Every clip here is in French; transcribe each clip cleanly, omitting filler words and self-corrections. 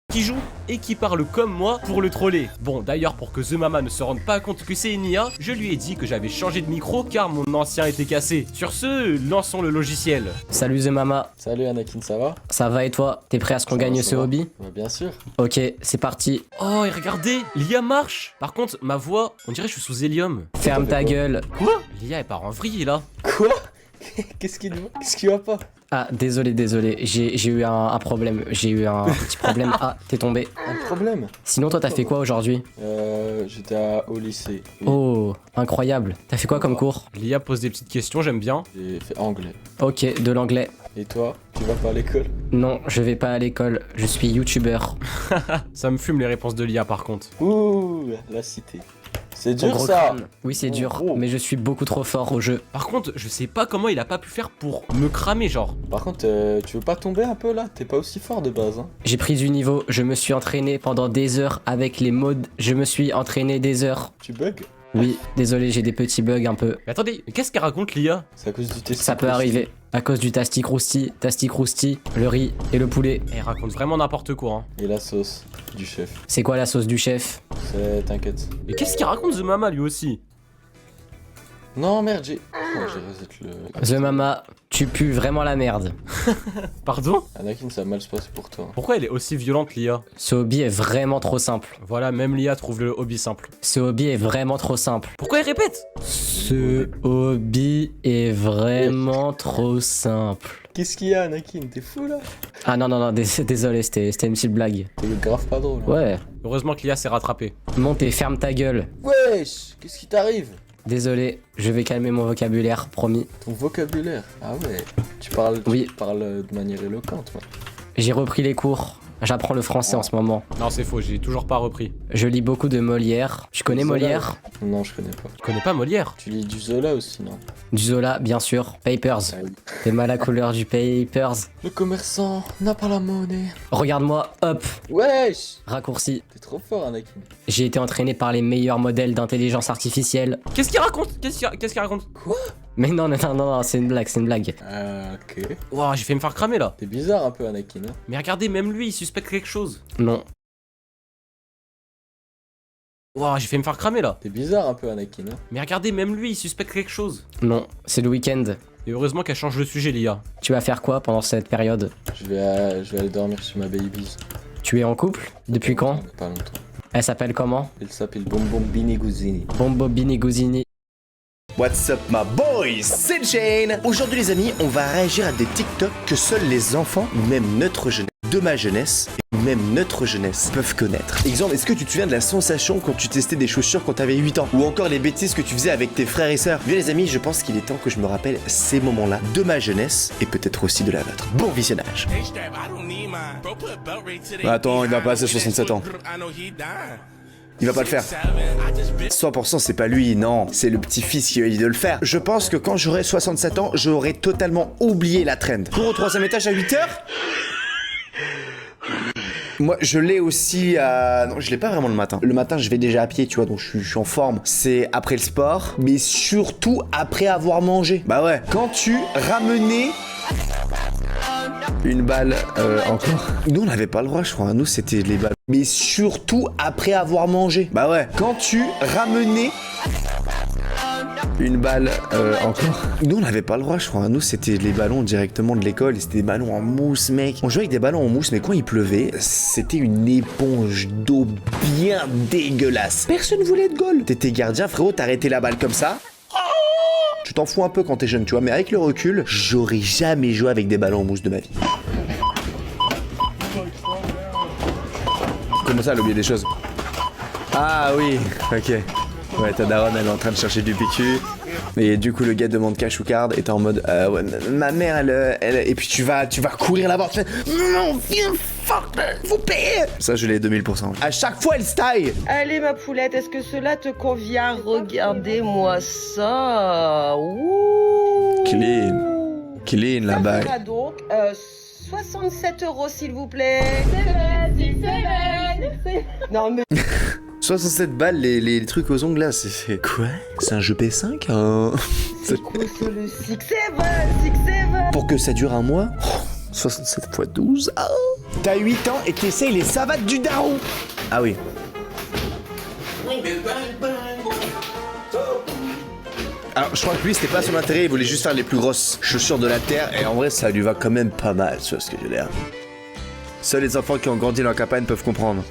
qui joue et qui parle comme moi pour le troller. Bon, d'ailleurs, pour que The Mama ne se rende pas compte que c'est une IA, je lui ai dit que j'avais changé de micro car mon ancien était cassé. Sur ce, lançons le logiciel. Salut The Mama. Salut Anakin, ça va? Ça va et toi? T'es prêt à ce qu'on gagne ce hobby? Bah, bien sûr. Ok, c'est parti. Oh, et regardez, l'IA marche. Par contre, ma voix, on dirait que je suis sous hélium. Ferme ta gueule. Quoi? L'IA, elle part en vrille, là. Quoi? Qu'est-ce qui va pas? Ah, désolé. J'ai eu un problème. J'ai eu un petit problème. Ah, t'es tombé. Un problème? Sinon, toi, t'as fait quoi aujourd'hui? J'étais au lycée. Oui. Oh, incroyable. T'as fait quoi comme cours? L'IA pose des petites questions, j'aime bien. J'ai fait anglais. Ok, de l'anglais. Et toi? Tu vas pas à l'école? Non, je vais pas à l'école. Je suis youtubeur. Ça me fume les réponses de l'IA, par contre. Ouh, la cité. C'est Ton dur gros ça! crâne. Oui, c'est dur, Oh. mais je suis beaucoup trop fort au jeu. Par contre, je sais pas comment il a pas pu faire pour me cramer, genre. Par contre, tu veux pas tomber un peu là? T'es pas aussi fort de base, hein? J'ai pris du niveau, je me suis entraîné pendant des heures avec les mods. Je me suis entraîné des heures. Tu bugs? Oui, désolé, j'ai des petits bugs un peu. Mais attendez, mais qu'est-ce qu'elle raconte, l'IA? C'est à cause du test. Ça peut arriver. À cause du tasti crousti, le riz et le poulet. Elle raconte vraiment n'importe quoi, hein. Et la sauce du chef. C'est quoi la sauce du chef? T'inquiète. Mais qu'est-ce qu'il raconte, The Mama, lui aussi? Non, merde, j'ai reset le. The Mama, tu pues vraiment la merde. Pardon? Anakin, ça a mal se passe pour toi. Pourquoi elle est aussi violente, l'IA? Ce hobby est vraiment trop simple. Voilà, même l'IA trouve le hobby simple. Ce hobby est vraiment trop simple. Pourquoi elle répète? Ce hobby est vraiment trop simple. Qu'est-ce qu'il y a, Anakin? T'es fou là? Ah non, désolé, c'était une petite blague. T'es grave pas drôle. Hein. Ouais. Heureusement que l'IA s'est rattrapée. Monte et ferme ta gueule. Wesh! Qu'est-ce qui t'arrive? Désolé, je vais calmer mon vocabulaire, promis. Ton vocabulaire? Ah ouais. Tu Oui. parles de manière éloquente, moi. J'ai repris les cours. J'apprends le français en ce moment. Non, c'est faux, j'ai toujours pas repris. Je lis beaucoup de Molière. Tu connais Zola. Molière? Non, je connais pas. Tu connais pas Molière? Tu lis du Zola aussi, non? Du Zola, bien sûr. Papers. Ah oui. T'es mal à couleur du Papers. Le commerçant n'a pas la monnaie. Regarde-moi, hop, Wesh! raccourci. T'es trop fort, Anakin. J'ai été entraîné par les meilleurs modèles d'intelligence artificielle. Qu'est-ce qu'il raconte? Qu'est-ce qu'il raconte? Mais non, c'est une blague. Ah, ok. Ouah, j'ai fait me faire cramer, là. T'es bizarre un peu, Anakin. Hein? Mais regardez, même lui, il suspecte quelque chose. Non. Ouah, j'ai fait me faire cramer, là. T'es bizarre un peu, Anakin. Hein? Mais regardez, même lui, il suspecte quelque chose. Non, c'est le week-end. Et heureusement qu'elle change le sujet, l'IA. Tu vas faire quoi pendant cette période? Je vais aller dormir chez ma baby. Tu es en couple? Depuis quand? Pas longtemps. Elle s'appelle comment? Elle s'appelle Bonbon Biniguzini. Bombobini Guzini. What's up my boys, c'est Jane. Aujourd'hui les amis, on va réagir à des TikTok que seuls les enfants, ou même notre jeunesse, de ma jeunesse, et même notre jeunesse, peuvent connaître. Exemple, est-ce que tu te souviens de la sensation quand tu testais des chaussures quand t'avais 8 ans? Ou encore les bêtises que tu faisais avec tes frères et sœurs? Bien les amis, je pense qu'il est temps que je me rappelle ces moments-là de ma jeunesse, et peut-être aussi de la vôtre. Bon visionnage. Attends, il va passer 67 ans. Il va pas le faire. 100% c'est pas lui, non, c'est le petit-fils qui a dit de le faire. Je pense que quand j'aurai 67 ans, j'aurai totalement oublié la trend. Cours au 3ème étage à 8h. Moi, je l'ai aussi à... Non, je l'ai pas vraiment le matin. Le matin, je vais déjà à pied, tu vois, donc je suis en forme. C'est après le sport, mais surtout après avoir mangé. Bah ouais. Quand tu ramenais... Une balle encore. Nous on n'avait pas le droit je crois, nous c'était les balles. Mais surtout après avoir mangé. Bah ouais. Quand tu ramenais une balle encore. Nous on n'avait pas le droit je crois, nous c'était les ballons directement de l'école et c'était des ballons en mousse mec. On jouait avec des ballons en mousse mais quand il pleuvait, c'était une éponge d'eau bien dégueulasse. Personne voulait être goal. T'étais gardien frérot, t'arrêtais la balle comme ça. Tu t'en fous un peu quand t'es jeune, tu vois, mais avec le recul, j'aurais jamais joué avec des ballons en mousse de ma vie. Comment ça, elle a oublié des choses? Ah oui, ok. Ouais, ta daronne, elle est en train de chercher du PQ. Et du coup, le gars demande cash ou card et t'es en mode, ouais, ma mère, elle... Et puis tu vas courir là-bas, tu fais, non, viens, fuck, vous payez. Ça, je l'ai 2000%. À chaque fois, elle se taille. Allez ma poulette, est-ce que cela te convient? Regardez-moi ça. Ouh. Clean là-bas. Ça fera donc 67 € s'il vous plaît. Non mais 67 balles, les trucs aux ongles là, c'est... Quoi? C'est un jeu P5 hein? c'est quoi ça le 6-7? Pour que ça dure un mois? 67 x 12. Ah. T'as 8 ans et t'essayes les savates du daron. Ah oui. Alors je crois que lui c'était pas son intérêt, il voulait juste faire les plus grosses chaussures de la terre et en vrai ça lui va quand même pas mal, tu vois ce que je veux dire. Seuls les enfants qui ont grandi dans la campagne peuvent comprendre.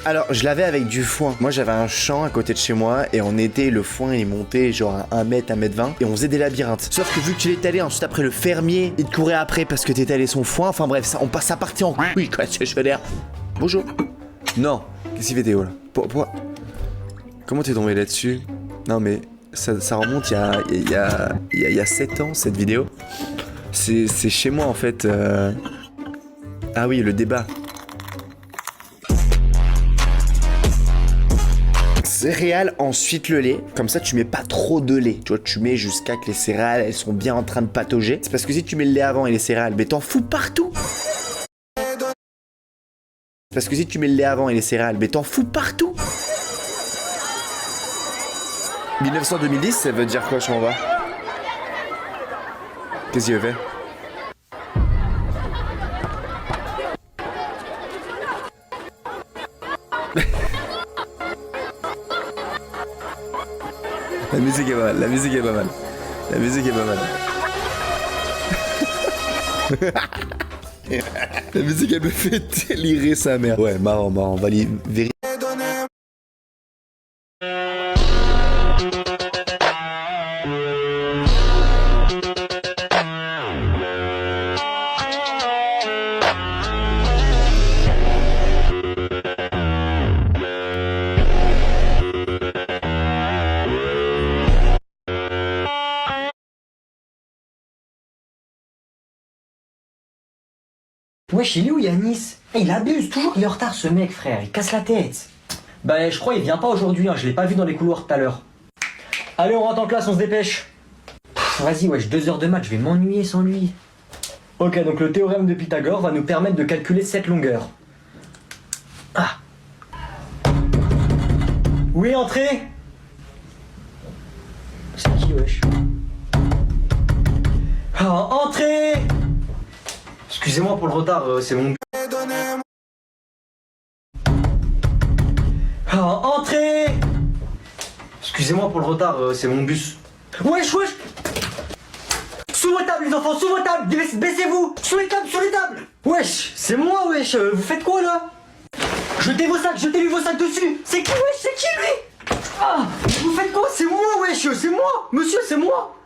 Alors je l'avais avec du foin. Moi j'avais un champ à côté de chez moi et en été le foin il montait genre à 1 mètre, 1 mètre 20 et on faisait des labyrinthes. Sauf que vu que tu l'étalais ensuite après le fermier, il te courait après parce que t'étalais son foin. Enfin bref, ça partait en couille quoi, ce que je veux dire. Bonjour. Non, qu'est-ce qu'il fait Théo là? Comment t'es tombé là-dessus? Non mais ça remonte il y a 7 ans cette vidéo. C'est chez moi en fait. Ah oui, le débat. Céréales, ensuite le lait. Comme ça, tu mets pas trop de lait. Tu vois, tu mets jusqu'à que les céréales, elles sont bien en train de patauger. C'est parce que si tu mets le lait avant et les céréales, mais t'en fous partout. Parce que si tu mets le lait avant et les céréales, mais t'en fous partout. 1900-2010, ça veut dire quoi, je m'en vais? Qu'est-ce qu'il a fait? La musique est pas mal, la musique est pas mal. La musique est pas mal. La musique elle me fait délirer sa mère. Ouais, marrant, on va aller vérifier. Wesh, il est où Yanis? Il abuse, toujours il est en retard ce mec frère, il casse la tête. Bah je crois il vient pas aujourd'hui, je l'ai pas vu dans les couloirs tout à l'heure. Allez on rentre en classe, on se dépêche. Vas-y wesh, 2 heures de maths, je vais m'ennuyer sans lui. Ok, donc le théorème de Pythagore va nous permettre de calculer cette longueur. Ah. Oui, entrez. C'est qui wesh? Ah, entrez. Excusez-moi pour le retard, c'est mon... Ah, entrez. Excusez-moi pour le retard, c'est mon bus. Wesh. Sous vos tables les enfants, sous vos tables. Baissez-vous. Sous les tables. Wesh, c'est moi wesh, vous faites quoi là? Jetez-lui vos sacs dessus. C'est qui wesh, c'est qui lui? Ah, vous faites quoi? C'est moi wesh, c'est moi. Monsieur, c'est moi.